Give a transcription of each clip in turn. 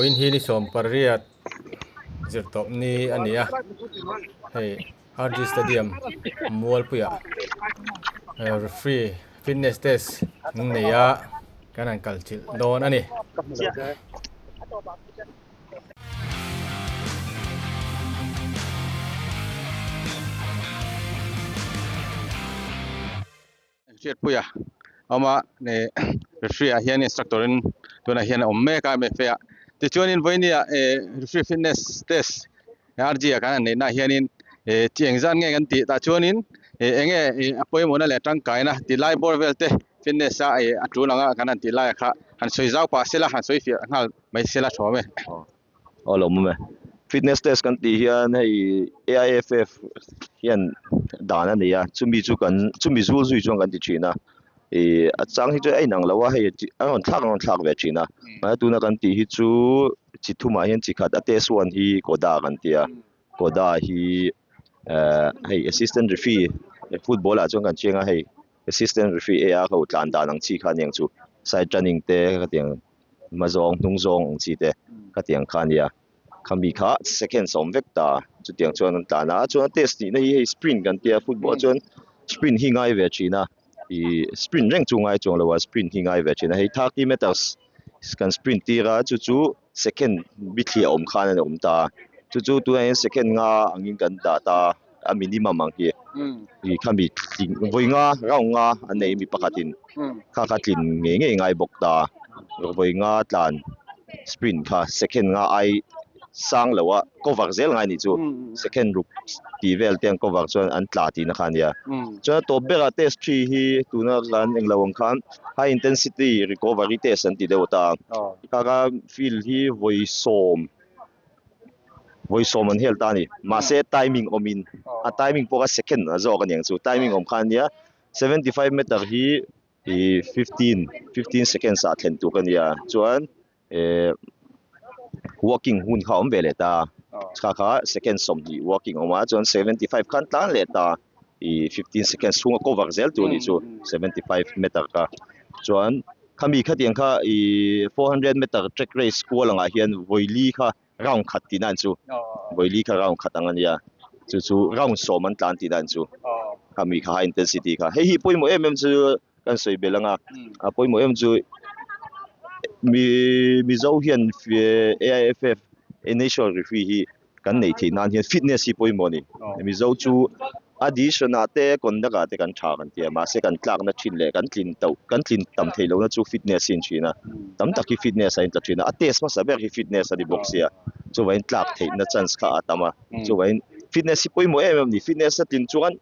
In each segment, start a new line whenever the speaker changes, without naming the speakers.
voin hi ni som pariat zirtop ni ania hei RG Stadium mual puya free fitness test neya kanan kalchil don ani jet puya ama ne free hian instructorin tuna hian omme ka me fe ti chuanin voinia free fitness test RG kan nei na hianin chieng zan nge kan ti ta chuanin enge apoi mona le tang kaina ti lai bor velte fitness a atulanga kan ti lai kha han soi zau pa sela han soi fi ngal mai sela thome
olo me fitness test kan ti hian hei AIFF hian dana ne ya chumi zu zui chuang kan ti china achang hi chu ai nang lawa hei on thak ve china ma tu na kan ti hi chu chi thuma hian chi khat a test one hi koda kan tia koda hi hei assistant referee football a chuang kan chenga hei assistant referee a ko tlan da nang chi khan yang chu side running te ka tiang mazong hnungzong chi te ka tiang khan ya kami kha second som vekta chu tiang chuan ta na chuan test ni nei hei sprint kan tia football chuan sprint hi ngai ve china sprint reng chungai chong lawa sprint hi ngai ve china hei 30 meters kan sprint tira chu second bitli om khan an om ta chu tu en second nga angin kan da ta a minimum ang hi kami voinga raunga anei mi pakatin kha tlin nge ngai bok ta voinga tlan sprint kha second nga ai sang lawa cover zel ngai ni chu second group ti vel teng cover chuan an tla ti na khan ya chuan to bera test 3 hi tuna kan englawang khan high intensity recovery test an ti deuta kaga feel hi voisom an hel ta ni ma se timing omin a timing poka second a zo kan yang chu timing om khan ya 75 meter hi 15 seconds a thlen tu kan ya chuan walking hun kha om vele ta kha second som hi walking oma chuan 75 khan tlan le ta 15 seconds sunga cover zel tu ni chu 75 meter ka chuan khami khatiang kha 400 meter track race ko langa hian voili kha round khat ti nan chu voili kha round khat angan ya chu round som an tlan ti dan chu khami kha high intensity kha hei hi poimo chu kan soi belanga poimo chu mi zo hian AIFF initial referee hi kan nei the nan hian fitness hi poimo ni mi zo chu additional te kondaka te kan tha kan tia ma se kan tlak na thin le kan tlin tam theilo na chu fitness in china tam taki fitness a in ta china a test ma saber hi fitness a di boxia chu wain tlak thei na chance kha atama chu wain fitness hi poimo ni fitness a tin chuan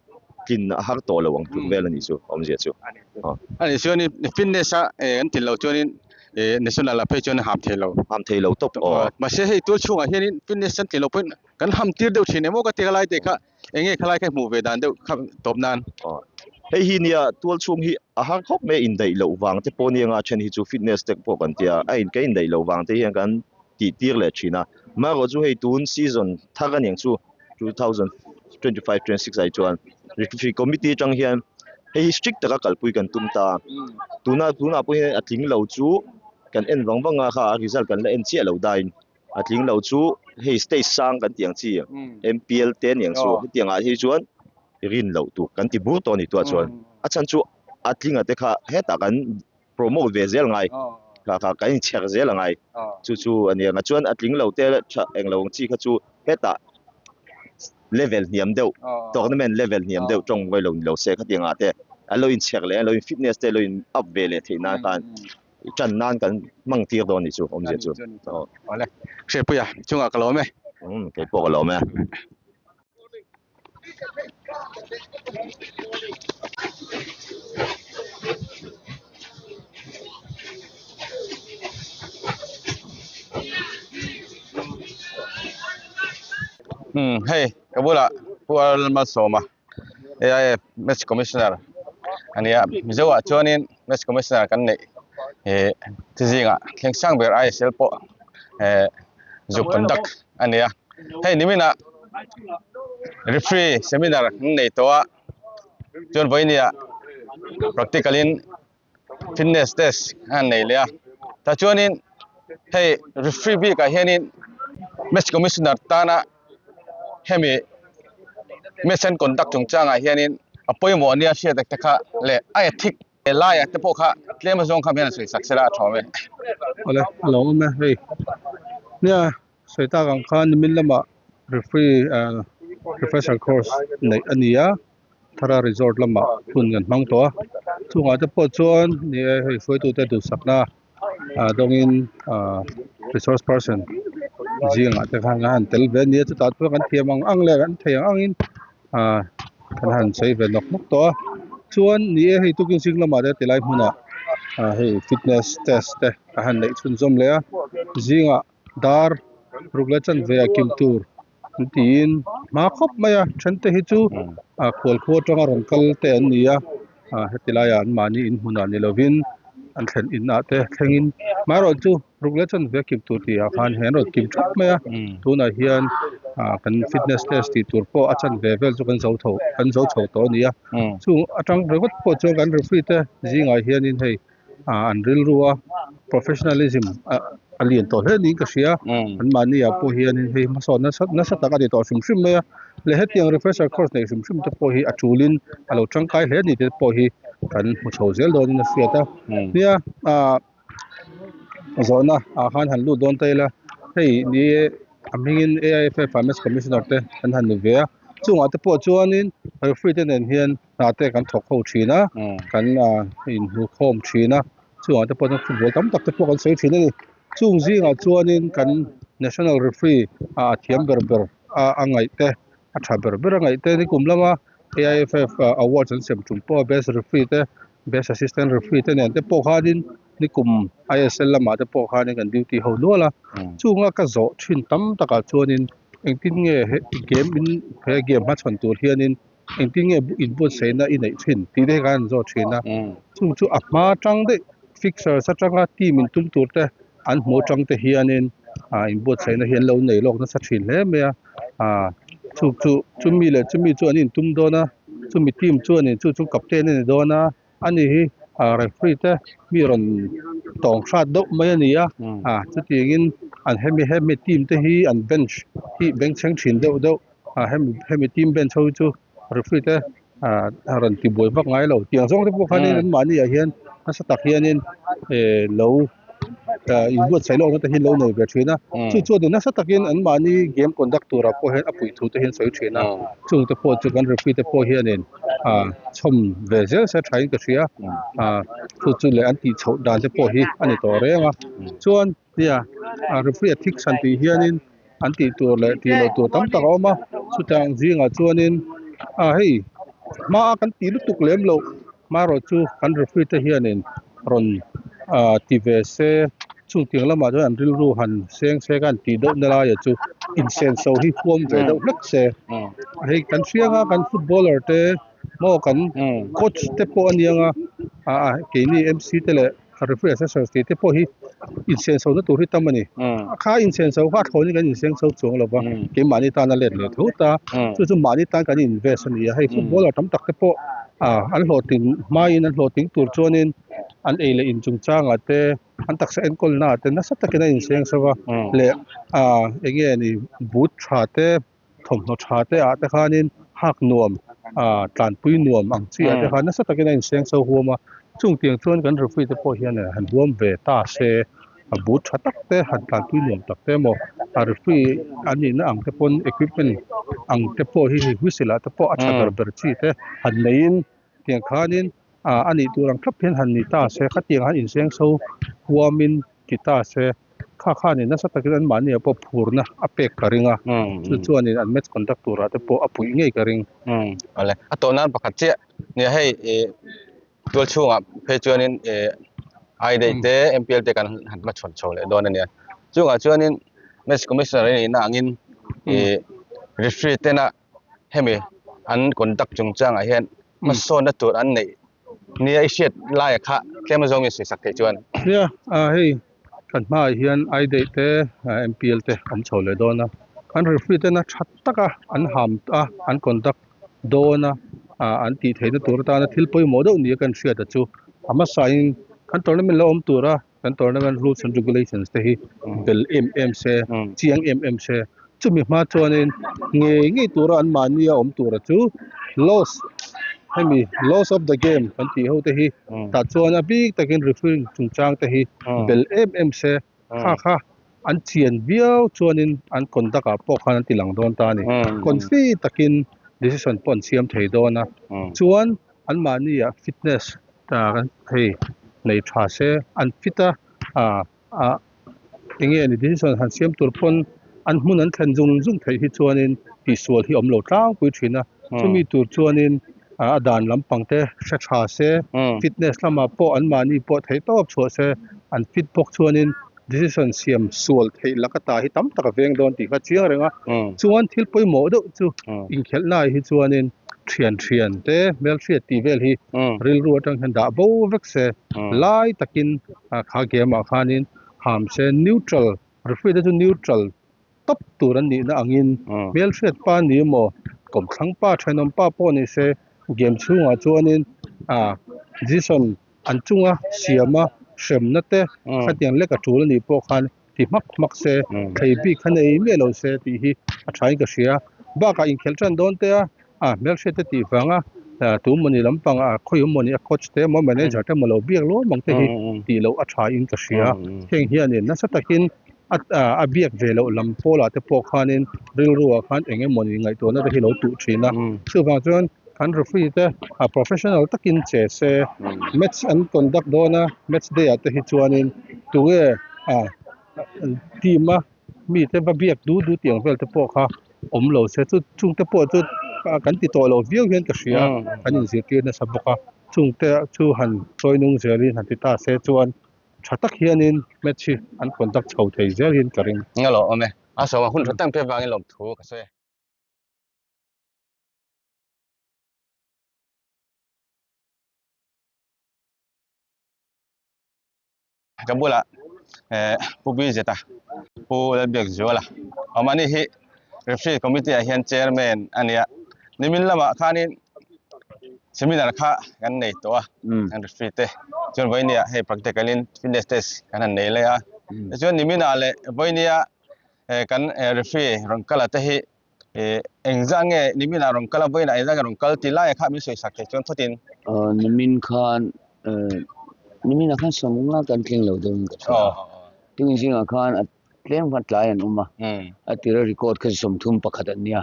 tin har to lawang tu vel ani chu om je chu
ani chuan fitness a an tin lo chuanin national a phei chuan ham thelo
top
ma se hei tul chunga hianin fitness an tin lo pen kan ham tir deuh thine mo ka te lai te kha enge khalai kai mu ve dan deuh top nan
hei hi nia tul chung hi a har khop me in dei lo wang te poni nga chen hi chu fitness tek po kan tia a in ke in dei lo wang te hian kan ti tir le china ma ro chu hei tun season thagan yang chu 2025-26 ai chuan referee committee chang hian hei strict taka kalpui kan tumta tuna pui atling lo chu kan en wangwanga kha result kan la en chi lo dain atling lo chu hei stage sang kan tiang chi MPL 10 yang chu tianga hi chuan rin lo tu kan ti bur to ni tu chuan achan chu atlinga te kha heta kan promote ve zel ngai kha kan cher zel ngai chu ani nga chuan atling lo te englawang chi kha chu heta level niam deuh tournament level niam deuh tong voi lo se kha tianga te alo in cher le alo in fitness te lo in up ve le theina kan chan nan kan mang tir do ni chu om je chu
ole she puya chunga kalo me
ke po kalo me
hey kabula pual masoma AIF match commissioner ania mizowa chuanin match commissioner kan nei tizinga tlengsang ber ISL po zu conduct ania hei nimina referee seminar nei towa chon voinia practicalin fitness test an nei le ta chuanin hey referee ka hianin match commissioner tana hemi mission conduct chungchanga hianin apoimo ania sia tak takha le ai thik la ya te pokha tlem zong kha mena sui saksela thome
ole alo me hey nia soita gang khan min lama referee professional course nei ania thara resort lama hun ngan mang to chunga te po chuan ni hei foi tu te du sakna dongin resource person jinga te khan han tel ve ni chu ta tu kan thiamang ang le kan theyang angin kan han sei ve nok nok to chuan ni hei tu king sing lama te tilai huna hei fitness test te han nei chun zom le jinga dar rugla chan ve kim tur tin ma khop maya thante hi chu khol kho tanga ron kal te an nia hetilaya an mani in huna ni lovin an thlen in na te thlengin maro chu rugla chan ve kim tur ti a khan hen ro kim thap maya tuna hian kan fitness test ti tur po achan ve vel chu kan zo tho to nia chu atang regot po chu kan referee te jinga hian in hei an ril ruwa professionalism alien to he ni ka sia an mani a po hian in hei maso na sa taka de to sum sum me le hetiang refresher course nei sum sum te po hi achulin alo tangkai hle ni te po hi kan mu chho zel do ni na fiata nia zona khan han lu don taila hei ni amingin AIFF Farmers Commissioner te an han ve chunga te po chuanin referee te nen hian na te kan thok ho thina kan in hu khom thina chunga te po football tam tak te po kan sei thina ni chung zinga chuanin kan national referee thiam berber angai te tha berber angai te ni kumlama AIFF awards an sem tum po best referee te best assistant referee te nen te po khanin ni kum ISL lama te po khanin kan duty ho nuala chunga ka zo thin tam taka chuanin engtin nge game in he game ma chon tur hianin engtin nge in bu seina in nei thin ti de kan zo thina chung chu apma tang de fixer sa tanga team in tum tur te an mo tang te hianin in bu seina hian lo nei lok na sa thin hle me chu mi chuan in tum dona chu mi team chuan in chu captain ni dona ani hi referee te mi ron tong hrat do mai ania chu tingin an hemi team te hi an bench chang thin do hemi team bench ho chu referee te ran ti boi bak ngai lo tiang zong te po khani an mani a hian asa tak hianin lo in bu sai lo na te hin lo nei ve thina chu de na sa takin an mani game conduct tura po hen apui thu te hin soi thina chung te po chu kan referee te po hianin chom ve zel sa thain ka thia chu le an ti chho dan te po hi ani to renga chuan tia referee thik san ti hianin an ti tur le ti lo tur tam tak oma chu tang jinga chuanin hei ma kan ti lu tuk lem lo maro chu kan referee te hianin ron ti ve se chung ting lama jo an ril ru han seng se kan ti do na la ya chu in sen so hi form ve do hlek se hei kan fianga kan footballer te mo kan coach te po anianga ke ni MC te le referee assessor te po hi in sen so na tur hi tamani kha in sen so kha thoni kan in sen so chung lo ba ke mani ta na le thu ta chu mani ta kan invest ani hei footballer tam tak te po an hloting mai in an hloting tur chuanin an eile in chung changa te an taksa enkol na te na sa takina in seng sawa le enge ni boot tha te thomno tha te te khanin hak nuam tlan pui nuam ang chi te khan na sa takina in seng so huama chung tiang chuan kan referee te po hian han huam ve ta se boot tha tak te han tlan pui nuam tak te mo referee ani na ang te pon equipment ang te po hi whistle te po acha ber chi te han lein tiang khanin ani turang thap hian han ni ta se khatiang han in seng so huamin ki ta se kha ni na sa takin an mani po phurna apek karinga chu chuanin an match conduct tura te po apui ngei karing
ale atonan pakhat che ni hei tol chunga phe chuanin ai dei te MPL te kan han ma chon chole don ania chunga chuanin match commissioner ni na angin referee te na hemi an conduct chung changa hian ma son na tur an nei ni ai shet lai kha tlema zong mi sak te chuan
hei kan ma hian ai dei te MPL te om chole dona kan referee te na that taka an ham an conduct dona an ti theina tur ta na thil poi modo ni kan hria ta chu ama sain kan tournament lo om tura kan tournament rules and regulations te hi bel se chiang se chumi ma chuanin nge tura an mania tura chu loss hemi loss of the game kan ti ho te hi ta chuan a big takin referring chungchang te hi bel se kha an chian viau chuanin an kondaka pokhan an tilang don ta ni konfi takin decision pon siam thei dona chuan an mania fitness ta kan hei nei tha se an fita a enge ni decision han siam tur pon an hmun an thlen zung thei hi chuanin ti sual hi omlo tlang pui thina chumi tur chuanin a dan lampang te hre tha se fitness lama po an mani po thei top chho se an fit pok chuanin decision siam sual thei lakata hi tam taka veng don ti kha chiang renga chuan thil poi mo do chu in khel nai hi chuanin thian te mel thriat ti vel hi ril ru atang han da bo vek se lai takin kha game a khanin ham se neutral referee to neutral top turan ni na angin mel thriat pa ni mo kom thlang pa thenom pa po ni se game chunga chuanin decision an chunga siama shrem na te khatiang leka tul ni po khan ti mak se thei bi khanei me lo se ti hi a thain ka hria ba ka in khel tran don te mel thriat te ti wanga tu mani lampang khoi mani a coach te mo manager te malo biak lo mang te hi ti lo a tha in ka hria heng hianin na satakin a biak velo lampola te po khanin ril ruwa khan enge moni ngai to na hi lo tu thina chuwang chuan kan referee te professional takin che se match an conduct dona match day at hi chuanin tuwe team mi te ba biak du tiang vel te po kha omlo se chu chung te po chu kan ti to lo viau hian ka hria kan in zir tir na saboka chung te chu han toinung zerin han ti ta se chuan thatak hianin match an conduct chho thei zel hin karing
ngalo ome aso ma hun tang pe wangin lom thu ka se kabula pu bi zeta pu la biak zola amani hi referee committee a hian chairman ania nimin lama khanin seminar kha kan nei to an referee te chon voinia he practicalin fitness test kan nei le chon nimina le voinia kan referee rong kala te hi engzange nimina rong kala voina engzange rong kal ti lai kha mi soi sak chon thotin
nimin khan nimin khan songa kan tling lo dong ting jinga khan tlem khan tlai an uma atira record kha som thum pakhat ania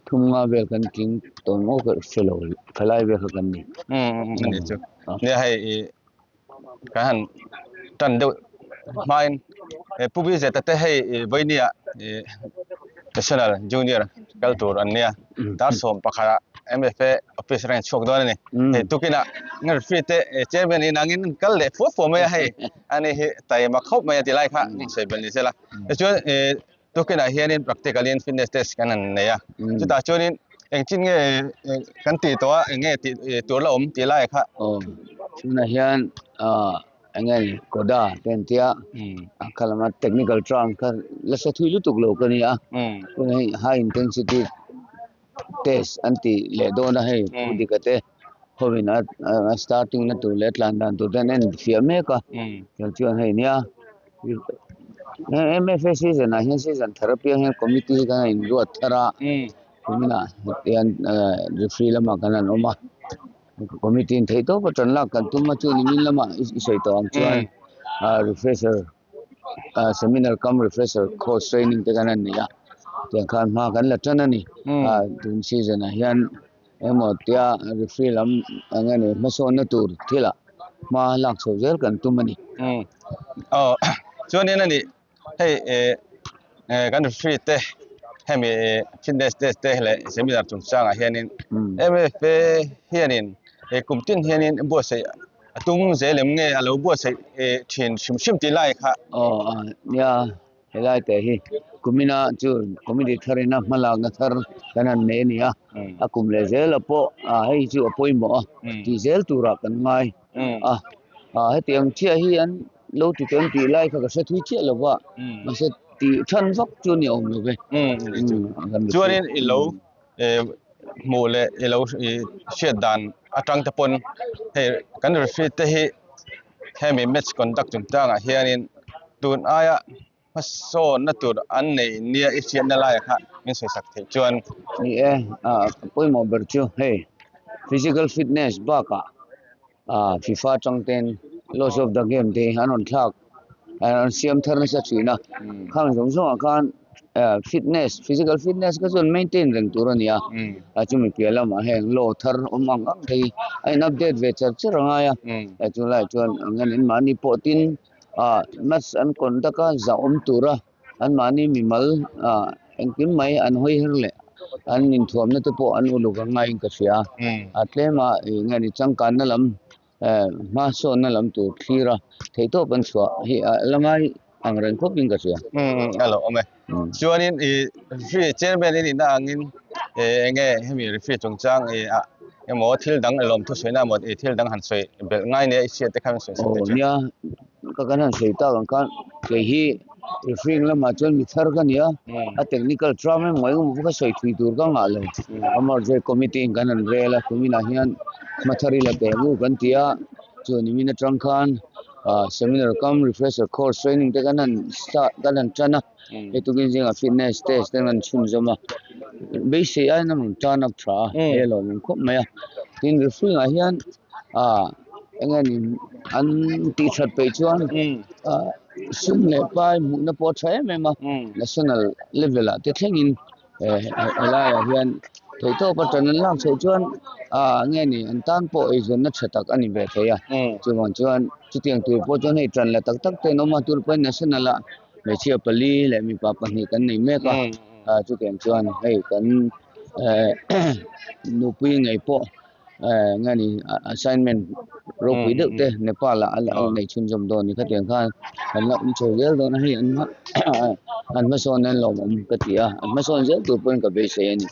thunga vel kan king ton mo ka felo khalai ve kha kan ni
ni chu ne hai kan tan de main pubi zeta te hai voinia national junior culture ania dar som pakha MFA office rank chok don ni he tukina ngar fit chairman in angin kal le fo me hai ani he tai ma khop me ti lai kha sei bel ni sela chuan tukina hianin practicalin fitness test kan ne ya chu ta chuanin engchin nge kan ti to nge ti tur la ti lai kha
chuna hian angai koda tentia kalama technical trunk ka la sa thui lu tuk lo ka ni high intensity test anti le dona hai dikate hovina starting na tu let lan dan tu den en fiame ka chuan hai nia MFA season a hian season therapy hian committee ka in ru athara kumina hian referee lama kanan oma committee thei to patran la kan tuma chu nimin lama isoi to ang chuan refresher seminar come refresher course training te kanan nia tiang khan ma kan la tan ani dun season a hian emotia referee lam angani maso na tur thila ma lak so zel kan tumani
chuan ni hei kan referee te hemi fitness test te le seminar chung changa hianin MFA hianin kumtin hianin bo sei atung zelem nge alo bo sei thin shim ti lai kha
ya helai te hi kumina chu committee tharina mala na thar kanan ne nia akum le zel apo hei chu apoi mo ti zel tura kan ngai hetiang chia hi an lo ti tem ti lai kha ka sa thui chia lowa ma se ti than vak chu ni om lo ve
chuanin i lo mu le i lo shet dan atang te pon he kan referee te hi he mi match conduct chung tang a hianin tun aya ma so na tur an nei nia i fian na lai kha min soi sak the chuan
ni poi mo berchu hey physical fitness ba ka FIFA changten laws of the game te hanon thak an siam thar na sa china khang jong so kan fitness physical fitness ka chon maintain reng turania chumi piala ma heng lo thar omang ang thei ain update ve char chiranga ya chulai chuan angan in mani potin mas an kondaka za tura an mani mimal engkim mai an hoi herle an in thuam na te po an uluga ngai ka sia atlema ngani changkan na lam ma so na lam tu thira theito ban chwa hi lamai angren khoping ka sia
alo ome chuanin i free chairman ni na angin enge hemi free chungchang mo thil dang alom thu soina mo thil dang han soi bel ngai ne i sia te kham soi
nia ka kanan seita kan ke hi referring la ma chon mi thar kan ya a technical trauma mai mu ka soi thui tur ka ngalo amar je committee kanan rela kumina hian mathari la te mu kan tia choni mina trangkhan seminar kam refresher course training te kanan start kanan chana etugin jinga fitness test kanan chun zama basic ai nam tan up tra hello min khop maya tin referring a hian engani an t-shirt pe chuan sun le pai mu na po thai mema national level a te thlengin ala hian theito patan lang se chuan nge ni an tan po e zon na thatak ani be theya chuan chitiang tu po chuan ei tran la tak tak te no ma tur pa national a me chia pali le mi pa pani kan nei me ka chu ken chuan hei kan nu pi ngai po ngani assignment ro pui de te nepal al nei chun jom do ni khateng khan an la chho gel do na hi an ma son an lo mom ka tia an ma son zel tu point ka be se ni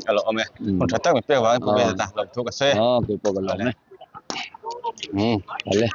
alo ome kon thatak me pe wa ko be ta lo thu ka se
ke po ka lo me ale